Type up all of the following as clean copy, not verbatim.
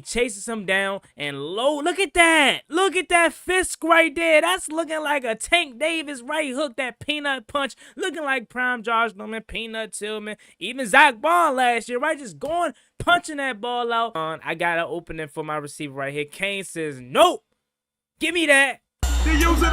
chases him down and look at that. Look at that fist right there. That's looking like a Tank Davis right hook, that peanut punch. Looking like prime Josh Norman, Peanut Tillman, even Zach Bond last year, right? Just going, punching that ball out. I got an opening for my receiver right here. Kain says, nope, give me that. The user.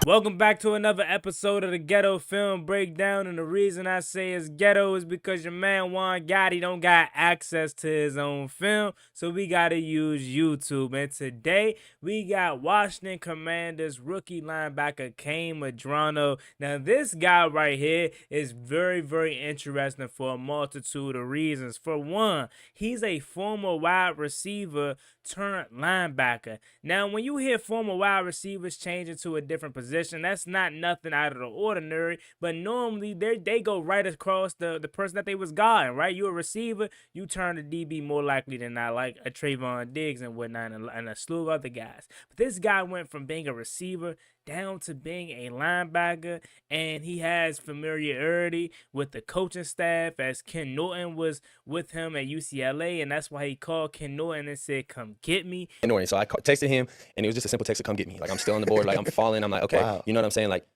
Welcome back to another episode of the Ghetto Film Breakdown, and the reason I say it's ghetto is because your man Juan Gotti don't got access to his own film, so we gotta use YouTube. And today we got Washington Commanders rookie linebacker Kain Medrano. Now this guy right here is very, very interesting for a multitude of reasons. For one, he's a former wide receiver turned linebacker. Now, when you hear former wide receivers change into a different position, that's not nothing out of the ordinary, but normally they go right across the person that they was guarding, right? You're a receiver, you turn to DB more likely than not, like a Trayvon Diggs and whatnot, and a slew of other guys. But this guy went from being a receiver down to being a linebacker, and he has familiarity with the coaching staff, as Ken Norton was with him at UCLA, and that's why he called Ken Norton and said, come get me. Norton. So I texted him, and it was just a simple text to come get me. Like, I'm still on the board, like, I'm falling. I'm like, okay, wow. You know what I'm saying? Like,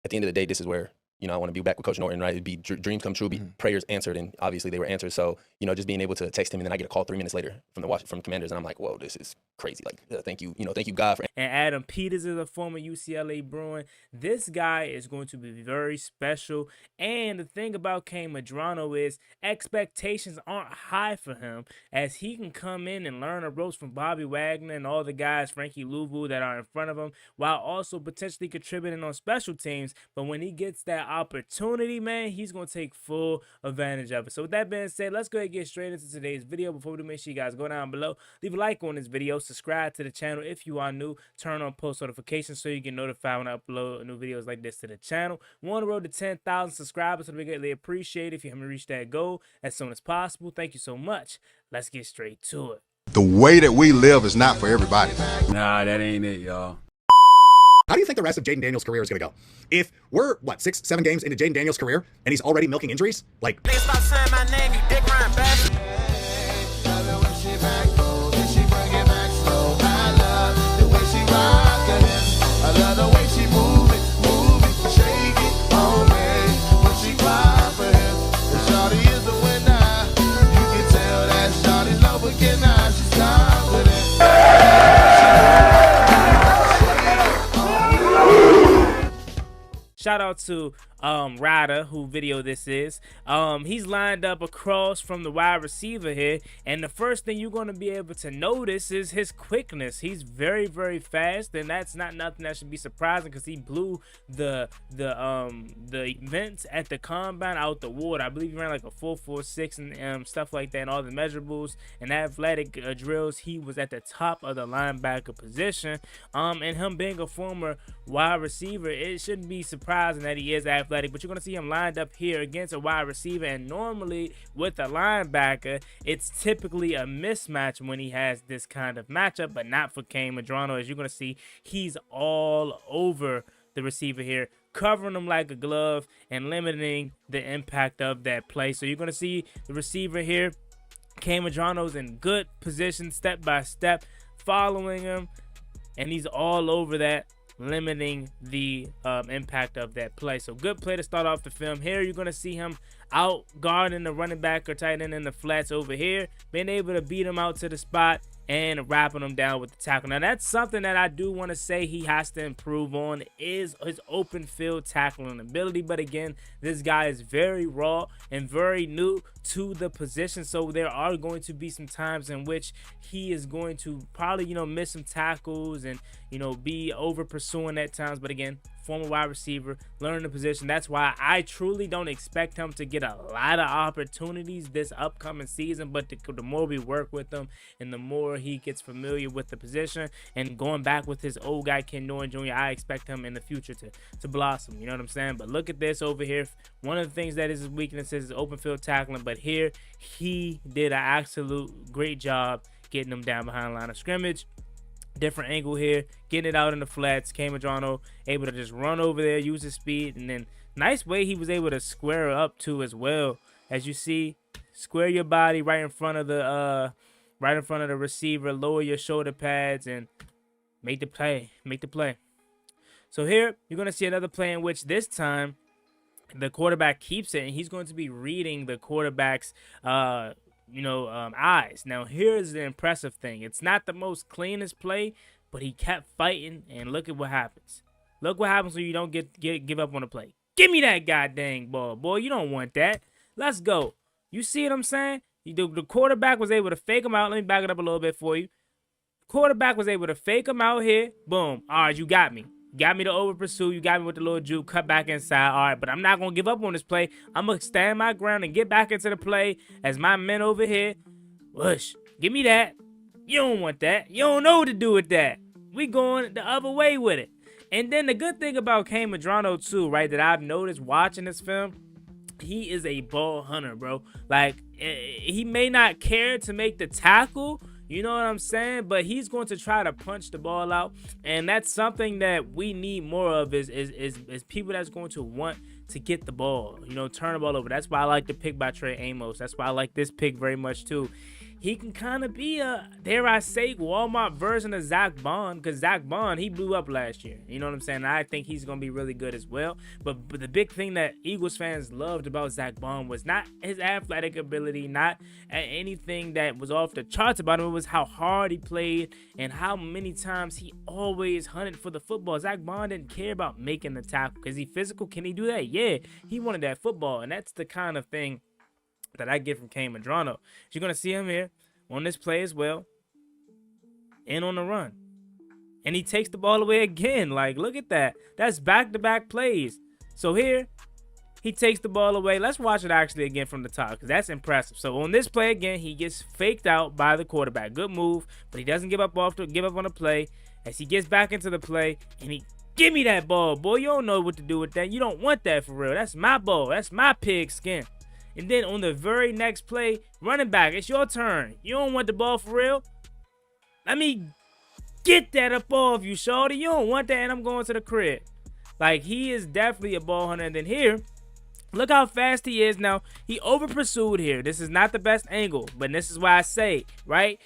at the end of the day, this is where, you know, I want to be back with Coach Norton, right? It'd be dreams come true, be prayers answered, and obviously they were answered. So, you know, just being able to text him, and then I get a call 3 minutes later from the Commanders, and I'm like, whoa, this is crazy. Like, thank you, thank you, God. And Adam Peters is a former UCLA Bruin. This guy is going to be very special. And the thing about Kain Medrano is expectations aren't high for him, as he can come in and learn the ropes from Bobby Wagner and all the guys, Frankie Louvu, that are in front of him, while also potentially contributing on special teams. But when he gets that opportunity, man, he's going to take full advantage of it. So with that being said, let's go ahead and get straight into today's video. Before we do, make sure you guys go down below, leave a like on this video, subscribe to the channel if you are new, turn on post notifications so you get notified when I upload new videos like this to the channel. We're on the road to 10,000 subscribers, so we greatly appreciate it if you haven't reached that goal as soon as possible. Thank you so much. Let's get straight to it. The way that we live is not for everybody. Nah, that ain't it, y'all. How do you think the rest of Jaden Daniels' career is going to go? If we're, 6, 7 games into Jaden Daniels' career, and he's already milking injuries? Like, stop saying my name, you dick riding bastard. I love the way she move it, shake it on me. When she cry for him, and shawty is the winner. You can tell that shawty love again now, she's confident. Shout out to Ryder, who video this is. He's lined up across from the wide receiver here, and the first thing you're going to be able to notice is his quickness. He's very, very fast, and that's not nothing that should be surprising, because he blew the events at the combine out the water. I believe he ran like a 4.46 and stuff like that, and all the measurables and athletic drills. He was at the top of the linebacker position. And him being a former wide receiver, it shouldn't be surprising that he is athletic. But you're going to see him lined up here against a wide receiver, and normally with a linebacker, it's typically a mismatch when he has this kind of matchup, but not for Kain Medrano. As you're going to see, he's all over the receiver here, covering him like a glove and limiting the impact of that play. So you're going to see the receiver here, Kain Medrano's in good position, step by step, following him, and he's all over that, limiting the impact of that play. So good play to start off the film. Here you're going to see him out guarding the running back or tight end in the flats over here, being able to beat him out to the spot and wrapping him down with the tackle. Now that's something that I do want to say he has to improve on, is his open field tackling ability. But again, this guy is very raw and very new to the position, so there are going to be some times in which he is going to probably, miss some tackles and, be over pursuing at times. But again, former wide receiver, learning the position. That's why I truly don't expect him to get a lot of opportunities this upcoming season, but the more we work with him and the more he gets familiar with the position and going back with his old guy Ken Norton Jr., I expect him in the future to blossom. You know what I'm saying? But look at this over here. One of the things that is his weakness is open field tackling, but here he did an absolute great job getting him down behind the line of scrimmage. Different angle here, getting it out in the flats. Kain Medrano able to just run over there, use his speed, and then nice way he was able to square up to as well. As you see, Square your body right in front of the receiver. Lower your shoulder pads and make the play. Make the play. So here you're gonna see another play in which this time the quarterback keeps it, and he's going to be reading the quarterback's eyes. Now here's the impressive thing. It's not the most cleanest play, but he kept fighting, and look at what happens. Look what happens when you don't give up on the play. Give me that goddamn ball, boy. You don't want that. Let's go. You see what I'm saying? The quarterback was able to fake him out. Let me back it up a little bit for you. Quarterback was able to fake him out here. Boom. All right, you got me. Got me to over pursue. You got me with the little juke. Cut back inside. All right, but I'm not going to give up on this play. I'm going to stand my ground and get back into the play as my men over here. Whoosh. Give me that. You don't want that. You don't know what to do with that. We going the other way with it. And then the good thing about Kain Medrano too, right, that I've noticed watching this film, he is a ball hunter, bro. Like, he may not care to make the tackle, you know what I'm saying? But he's going to try to punch the ball out. And that's something that we need more of is people that's going to want to get the ball, turn the ball over. That's why I like the pick by Trey Amos. That's why I like this pick very much too. He can kind of be a, dare I say, Walmart version of Zach Bond, because Zach Bond, he blew up last year. You know what I'm saying? I think he's going to be really good as well. But the big thing that Eagles fans loved about Zach Bond was not his athletic ability, not anything that was off the charts about him. It was how hard he played and how many times he always hunted for the football. Zach Bond didn't care about making the tackle. Is he physical? Can he do that? Yeah, he wanted that football, and that's the kind of thing that I get from Kain Medrano. You're going to see him here on this play as well, and on the run. And he takes the ball away again. Like, look at that. That's back-to-back plays. So here, he takes the ball away. Let's watch it actually again from the top, because that's impressive. So on this play again, he gets faked out by the quarterback. Good move, but he doesn't give up on the play as he gets back into the play, and he, give me that ball, boy. You don't know what to do with that. You don't want that for real. That's my ball. That's my pig skin. And then on the very next play, running back, it's your turn. You don't want the ball for real? Let me get that up off you, shorty. You don't want that, and I'm going to the crib. Like, he is definitely a ball hunter. And then here, look how fast he is. Now, he over pursued here. This is not the best angle, but this is why I say, right?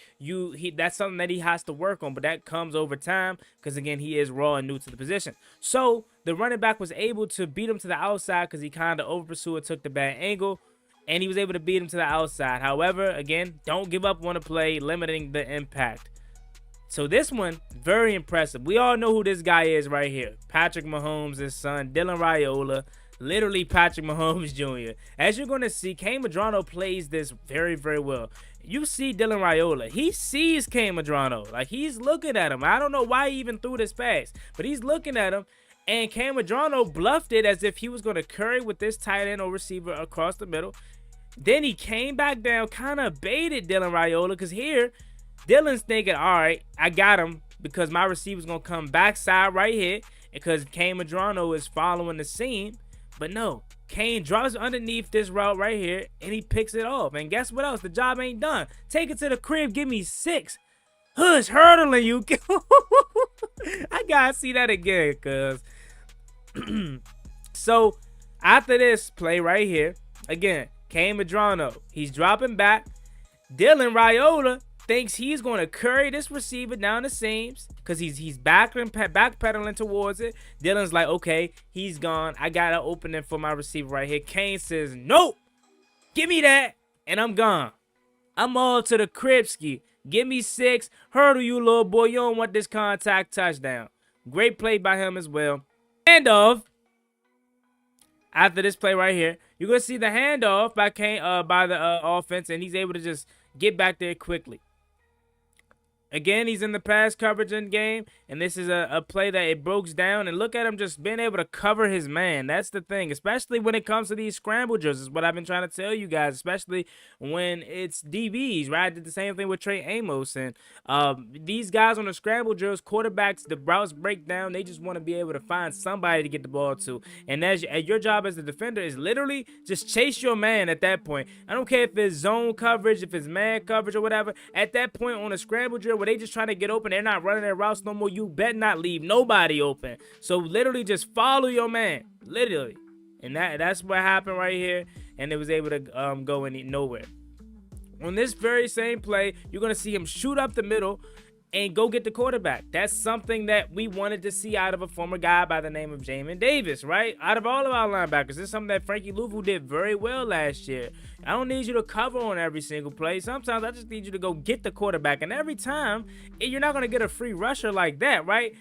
That's something that he has to work on, but that comes over time because, again, he is raw and new to the position. So the running back was able to beat him to the outside because he kind of over pursued and took the bad angle. And he was able to beat him to the outside. However, again, don't give up on the play, limiting the impact. So this one, very impressive. We all know who this guy is right here. Patrick Mahomes' son, Dylan Raiola. Literally Patrick Mahomes Jr. As you're going to see, Kain Medrano plays this very, very well. You see Dylan Raiola. He sees Kain Medrano. Like, he's looking at him. I don't know why he even threw this pass, but he's looking at him. And Kain Medrano bluffed it as if he was going to curry with this tight end or receiver across the middle. Then he came back down, kind of baited Dylan Raiola, because here, Dylan's thinking, all right, I got him because my receiver's going to come backside right here because Kain Medrano is following the seam. But no, Kain drops underneath this route right here, and he picks it off. And guess what else? The job ain't done. Take it to the crib. Give me 6. Hush, hurdling you. I got to see that again, because so after this play right here, again, Kain Medrano, he's dropping back. Dylan Raiola thinks he's going to curry this receiver down the seams because he's backpedaling towards it. Dylan's like, okay, he's gone. I got an opening for my receiver right here. Kain says, nope, give me that, and I'm gone. I'm all to the cribski. Give me 6. Hurdle you, little boy. You don't want this contact touchdown. Great play by him as well. Handoff. After this play right here, you're going to see the handoff by Kain, by the offense, and he's able to just get back there quickly. Again, he's in the pass coverage in game, and this is a play that it breaks down. And look at him just being able to cover his man. That's the thing, especially when it comes to these scramble drills. Is what I've been trying to tell you guys, especially when it's DBs, right? I did the same thing with Trey Amos. And these guys on the scramble drills, quarterbacks, the routes break down. They just want to be able to find somebody to get the ball to. And as your job as a defender is literally just chase your man at that point. I don't care if it's zone coverage, if it's man coverage or whatever. At that point on a scramble drill, where they just trying to get open, they're not running their routes no more. You bet not leave nobody open. So literally just follow your man, literally. And that's what happened right here. And it was able to go nowhere. On this very same play, you're going to see him shoot up the middle and go get the quarterback. That's something that we wanted to see out of a former guy by the name of Jamin Davis, right? Out of all of our linebackers, this is something that Frankie Louvu did very well last year. I don't need you to cover on every single play. Sometimes I just need you to go get the quarterback. And every time, you're not going to get a free rusher like that, right?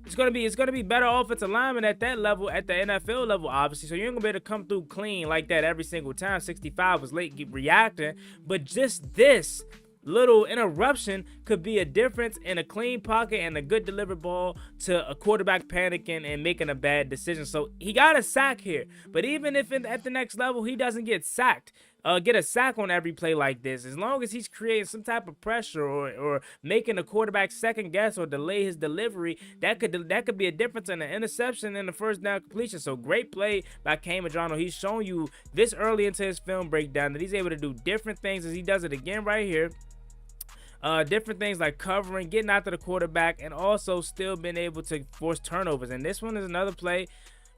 It's gonna be better offensive linemen at that level, at the NFL level, obviously. So you ain't gonna be able to come through clean like that every single time. 65 was late reacting, but just this little interruption could be a difference in a clean pocket and a good delivered ball to a quarterback panicking and making a bad decision. So he got a sack here, but even if at the next level he doesn't get sacked, get a sack on every play like this, as long as he's creating some type of pressure or making a quarterback second guess or delay his delivery, that could be a difference in an interception and the first down completion. So great play by Kain Medrano. He's shown you this early into his film breakdown that he's able to do different things, as he does it again right here. Different things like covering, getting after the quarterback, and also still being able to force turnovers. And this one is another play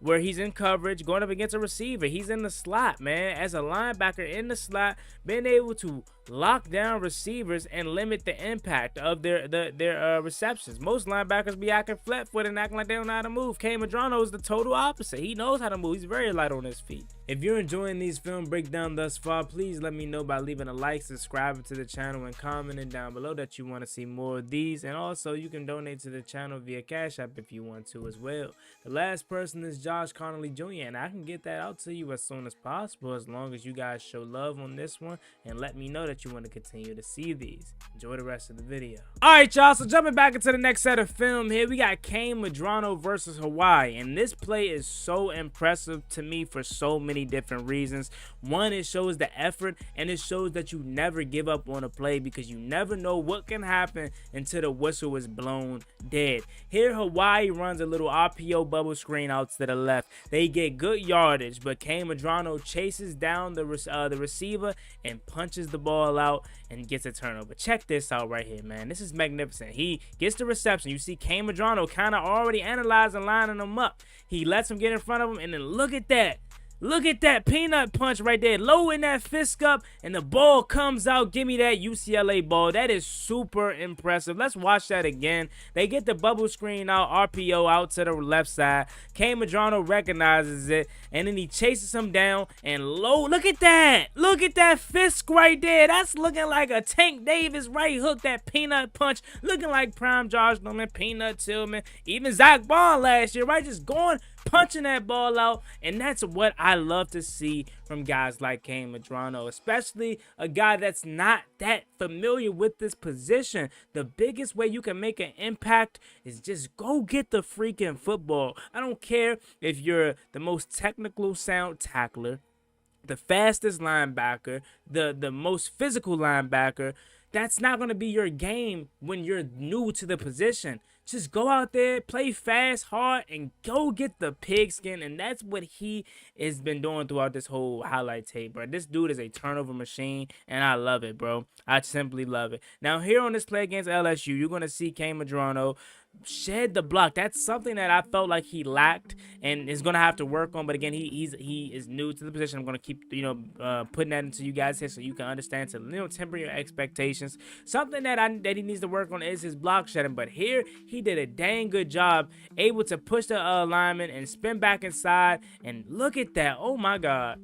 where he's in coverage, going up against a receiver. He's in the slot, man. As a linebacker in the slot, being able to lock down receivers and limit the impact of their receptions. Most linebackers be acting flat-footed and acting like they don't know how to move. Kain Medrano is the total opposite. He knows how to move. He's very light on his feet. If you're enjoying these film breakdowns thus far, please let me know by leaving a like, subscribing to the channel, and commenting down below that you want to see more of these. And also, you can donate to the channel via Cash App if you want to as well. The last person is Josh Connolly Jr., and I can get that out to you as soon as possible, as long as you guys show love on this one and let me know that you want to continue to see these. Enjoy the rest of the video. Alright, y'all, so jumping back into the next set of film here, we got Kain Medrano versus Hawaii, and this play is so impressive to me for so many different reasons. One, it shows the effort, and it shows that you never give up on a play, because you never know what can happen until the whistle is blown dead. Here, Hawaii runs a little RPO bubble screen out to the left. They get good yardage, but Kain Medrano chases down the receiver and punches the ball out and gets a turnover. Check this out right here, man. This is magnificent. He gets the reception. You see Kain Medrano kind of already analyzing, lining him up. He lets him get in front of him, and then look at that. Look at that peanut punch right there. Lowering that fist up, and the ball comes out. Give me that UCLA ball. That is super impressive. Let's watch that again. They get the bubble screen out, RPO out to the left side. Kain Medrano recognizes it, and then he chases him down and low. Look at that. Look at that fist right there. That's looking like a Tank Davis right hook. That peanut punch. Looking like prime Josh Norman, Peanut Tillman, even Zach Bond last year, right? Just going, punching that ball out, and that's what I love to see from guys like Kain Medrano, especially a guy that's not that familiar with this position. The biggest way you can make an impact is just go get the freaking football. I don't care if you're the most technical sound tackler, the fastest linebacker, the most physical linebacker. That's not going to be your game when you're new to the position. Just go out there, play fast, hard, and go get the pigskin. And that's what he has been doing throughout this whole highlight tape, bro. This dude is a turnover machine, and I love it, bro. I simply love it. Now, here on this play against LSU, you're going to see Kain Medrano shed the block. That's something that I felt like he lacked and is going to have to work on. But again, he is new to the position. I'm going to keep putting that into you guys here so you can understand, to temper your expectations. Something that he needs to work on is his block shedding. But here he did a dang good job, able to push the lineman and spin back inside. And look at that. Oh my god.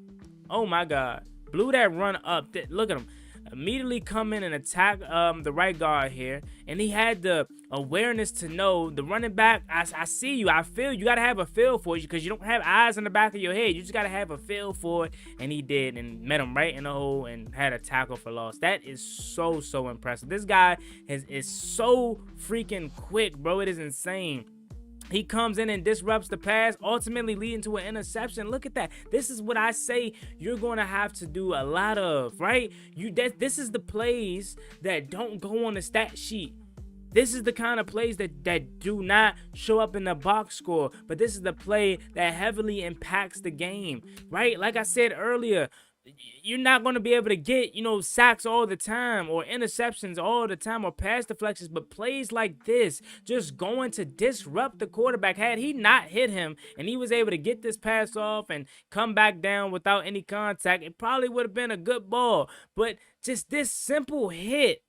Oh my god. Blew that run up. Look at him. Immediately come in and attack the right guard here, and he had the awareness to know the running back. I see you, I feel you. Gotta have a feel for you, because you don't have eyes in the back of your head. You just gotta have a feel for it, and he did, and met him right in the hole and had a tackle for loss. That is so impressive. This guy is so freaking quick, bro. It is insane. He comes in and disrupts the pass, ultimately leading to an interception. Look at that. This is what I say you're going to have to do a lot of, right? This is the plays that don't go on the stat sheet. This is the kind of plays that do not show up in the box score, but this is the play that heavily impacts the game, right? Like I said earlier, you're not going to be able to get, sacks all the time or interceptions all the time or pass deflections, but plays like this, just going to disrupt the quarterback. Had he not hit him and he was able to get this pass off and come back down without any contact, it probably would have been a good ball. But just this simple hit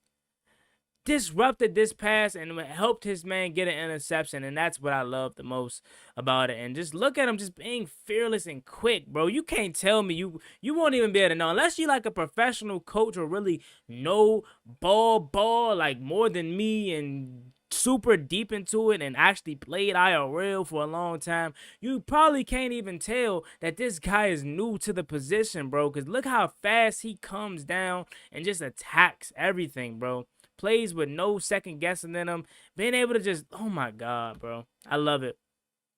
disrupted this pass and helped his man get an interception, and that's what I love the most about it. And just look at him just being fearless and quick, bro. You can't tell me you won't even be able to know unless you like a professional coach or really know ball like more than me and super deep into it and actually played IRL for a long time. You probably can't even tell that this guy is new to the position, bro, because look how fast he comes down and just attacks everything, bro. Plays with no second guessing in them. Being able to just, oh my God, bro. I love it.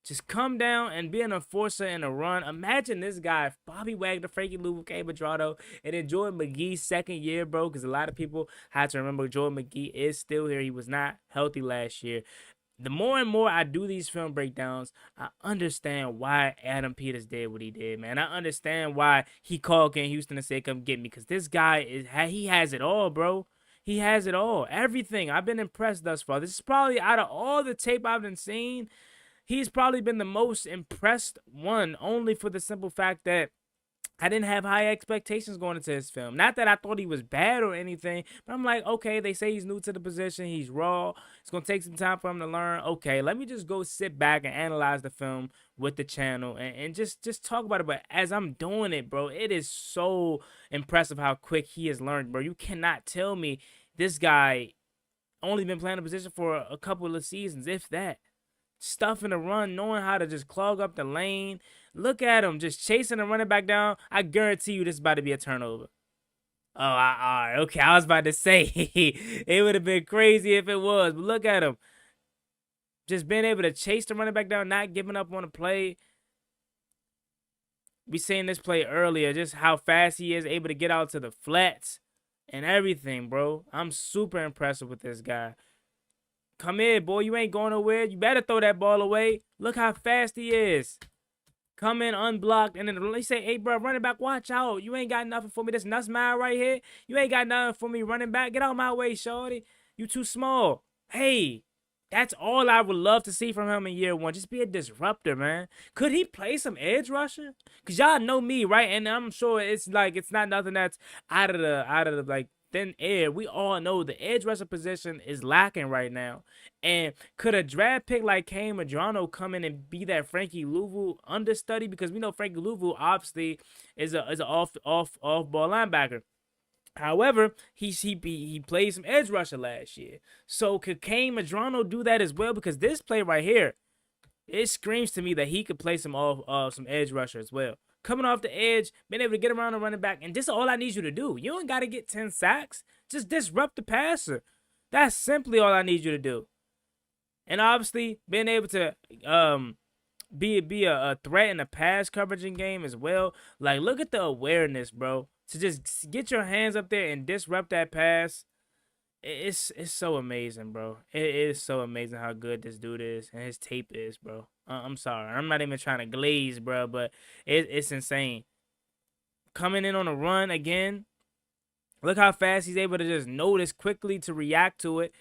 Just come down and be an enforcer in a run. Imagine this guy, Bobby Wagner, Frankie Louvu, Kain Medrano, and then Jordan McGee's second year, bro, because a lot of people had to remember Jordan McGee is still here. He was not healthy last year. The more and more I do these film breakdowns, I understand why Adam Peters did what he did, man. I understand why he called Ken Houston and said, come get me, because this guy, he has it all, bro. He has it all. Everything. I've been impressed thus far. This is probably, out of all the tape I've been seeing, he's probably been the most impressed one, only for the simple fact that I didn't have high expectations going into his film. Not that I thought he was bad or anything, but I'm like, okay, they say he's new to the position. He's raw. It's going to take some time for him to learn. Okay, let me just go sit back and analyze the film with the channel and just talk about it. But as I'm doing it, bro, it is so impressive how quick he has learned, bro. You cannot tell me this guy only been playing the position for a couple of seasons, if that. Stuffing the run, knowing how to just clog up the lane. Look at him, just chasing the running back down. I guarantee you this is about to be a turnover. Oh, all right, okay. I was about to say, it would have been crazy if it was, but look at him. Just being able to chase the running back down, not giving up on the play. We seen this play earlier, just how fast he is able to get out to the flats and everything, bro. I'm super impressed with this guy. Come here, boy. You ain't going nowhere. You better throw that ball away. Look how fast he is. Come in unblocked. And then they say, hey, bro, running back, watch out. You ain't got nothing for me. This nuts mile right here. You ain't got nothing for me running back. Get out my way, shorty. You too small. Hey, that's all I would love to see from him in year one. Just be a disruptor, man. Could he play some edge rusher? Because y'all know me, right? And I'm sure it's not nothing that's out of the like, thin air. We all know the edge rusher position is lacking right now. And could a draft pick like Kain Medrano come in and be that Frankie Louvu understudy? Because we know Frankie Louvu obviously is an off ball linebacker. However, he played some edge rusher last year. So could Kain Medrano do that as well? Because this play right here, it screams to me that he could play some edge rusher as well. Coming off the edge, being able to get around the running back, and this is all I need you to do. You don't got to get 10 sacks. Just disrupt the passer. That's simply all I need you to do. And obviously, being able to be a threat in the pass coverage in game as well. Like, look at the awareness, bro. To just get your hands up there and disrupt that pass. It's so amazing, bro. It is so amazing how good this dude is and his tape is, bro. I'm sorry. I'm not even trying to glaze, bro, but it's insane. Coming in on a run again. Look how fast he's able to just notice quickly to react to it.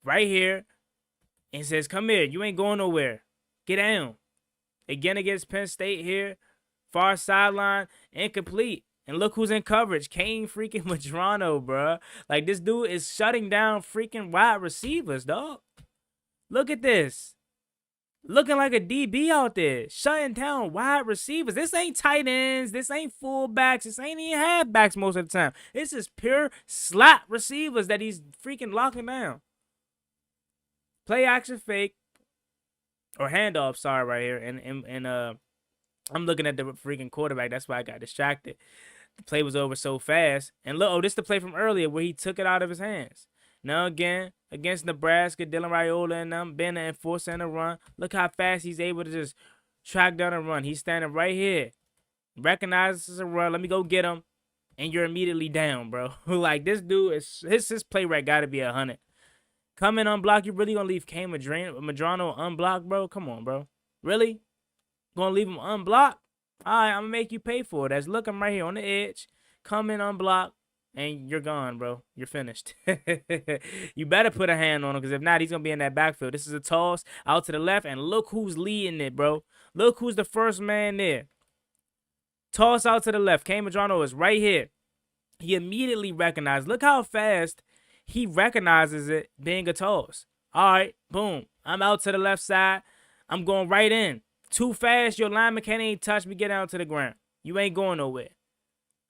Right here. And says, come here. You ain't going nowhere. Get down. Again against Penn State here. Far sideline. Incomplete. And look who's in coverage. Kain freaking Medrano, bruh. Like, this dude is shutting down freaking wide receivers, dog. Look at this. Looking like a DB out there. Shutting down wide receivers. This ain't tight ends. This ain't fullbacks. This ain't even halfbacks most of the time. This is pure slot receivers that he's freaking locking down. Play action fake. Or handoff, sorry, right here. And I'm looking at the freaking quarterback. That's why I got distracted. The play was over so fast. And look, this is the play from earlier where he took it out of his hands. Now again, against Nebraska, Dylan Raiola and them, being an enforcer in a run. Look how fast he's able to just track down and run. He's standing right here. Recognizes a run. Let me go get him. And you're immediately down, bro. Like, this dude, his play rate got to be 100. Come in unblocked. You really going to leave Kain Medrano unblocked, bro? Come on, bro. Really? Going to leave him unblocked? All right, I'm gonna make you pay for it. As look, I'm right here on the edge. Come in unblocked, and you're gone, bro. You're finished. You better put a hand on him, because if not, he's gonna be in that backfield. This is a toss out to the left, and look who's leading it, bro. Look who's the first man there. Toss out to the left. Kain Medrano is right here. He immediately recognized. Look how fast he recognizes it being a toss. All right, boom. I'm out to the left side. I'm going right in. Too fast, your lineman can't even touch me. Get down to the ground. You ain't going nowhere.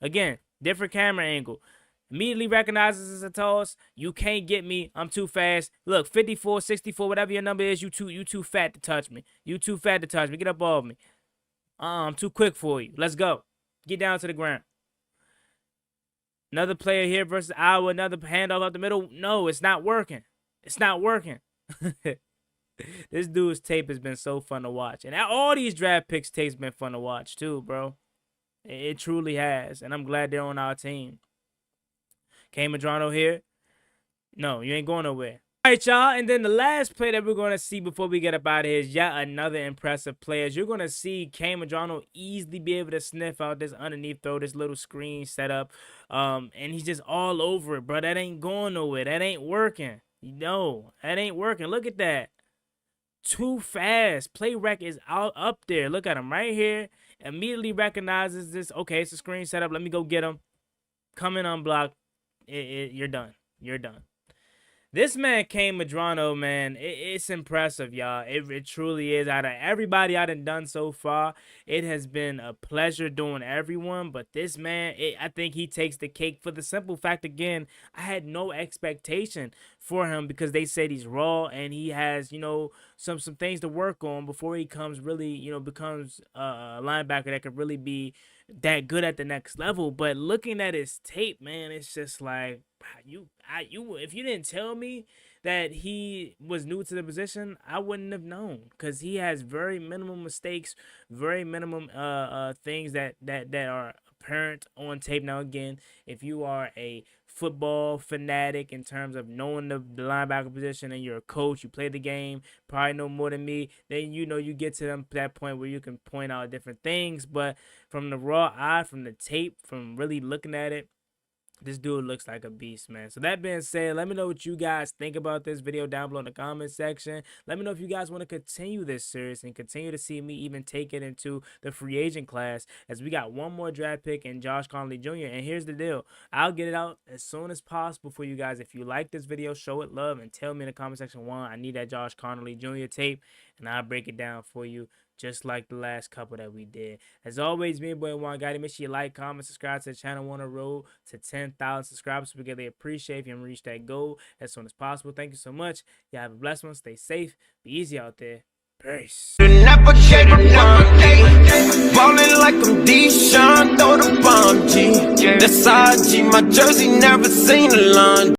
Again, different camera angle. Immediately recognizes it's a toss. You can't get me. I'm too fast. Look, 54, 64, whatever your number is, you too fat to touch me. You too fat to touch me. Get up off me. I'm too quick for you. Let's go. Get down to the ground. Another player here versus Iowa. Another handoff up the middle. No, it's not working. It's not working. This dude's tape has been so fun to watch. And all these draft picks tapes been fun to watch too, bro. It truly has. And I'm glad they're on our team. Kain Medrano here. No, you ain't going nowhere. All right, y'all. And then the last play that we're going to see before we get up out of here is yet another impressive play. As you're going to see Kain Medrano easily be able to sniff out this underneath throw, this little screen setup. And he's just all over it, bro. That ain't going nowhere. That ain't working. No, that ain't working. Look at that. Too fast. Play rec is out up there. Look at him right here. Immediately recognizes this. Okay, it's a screen setup. Let me go get him. Come in unblocked. You're done. You're done. This man, Kain Medrano, man, it's impressive, y'all. It truly is. Out of everybody I done so far, it has been a pleasure doing everyone. But this man, I think he takes the cake for the simple fact, again, I had no expectation for him because they said he's raw and he has, you know, some things to work on before he becomes a linebacker that could really be that good at the next level. But looking at his tape, man, it's just like, if you didn't tell me that he was new to the position, I wouldn't have known, because he has very minimum mistakes, very minimum things that are apparent on tape. Now again, if you are a football fanatic in terms of knowing the linebacker position and you're a coach, you play the game, probably know more than me, then you get to that point where you can point out different things. But from the raw eye, from the tape, from really looking at it, this dude looks like a beast, man. So that being said, let me know what you guys think about this video down below in the comment section. Let me know if you guys want to continue this series and continue to see me even take it into the free agent class, as we got one more draft pick in Josh Connolly Jr. And here's the deal. I'll get it out as soon as possible for you guys. If you like this video, show it love and tell me in the comment section, I need that Josh Connolly Jr. tape, and I'll break it down for you, just like the last couple that we did. As always, me and boy Juan Gotti. Make sure you like, comment, subscribe to the channel. We're on the road to 10,000 subscribers. We greatly appreciate if you can reach that goal as soon as possible. Thank you so much. Y'all have a blessed one. Stay safe. Be easy out there. Peace. Ballin' like I'm Deshaun, throw the bomb, G. That's IG, my jersey, never seen a line.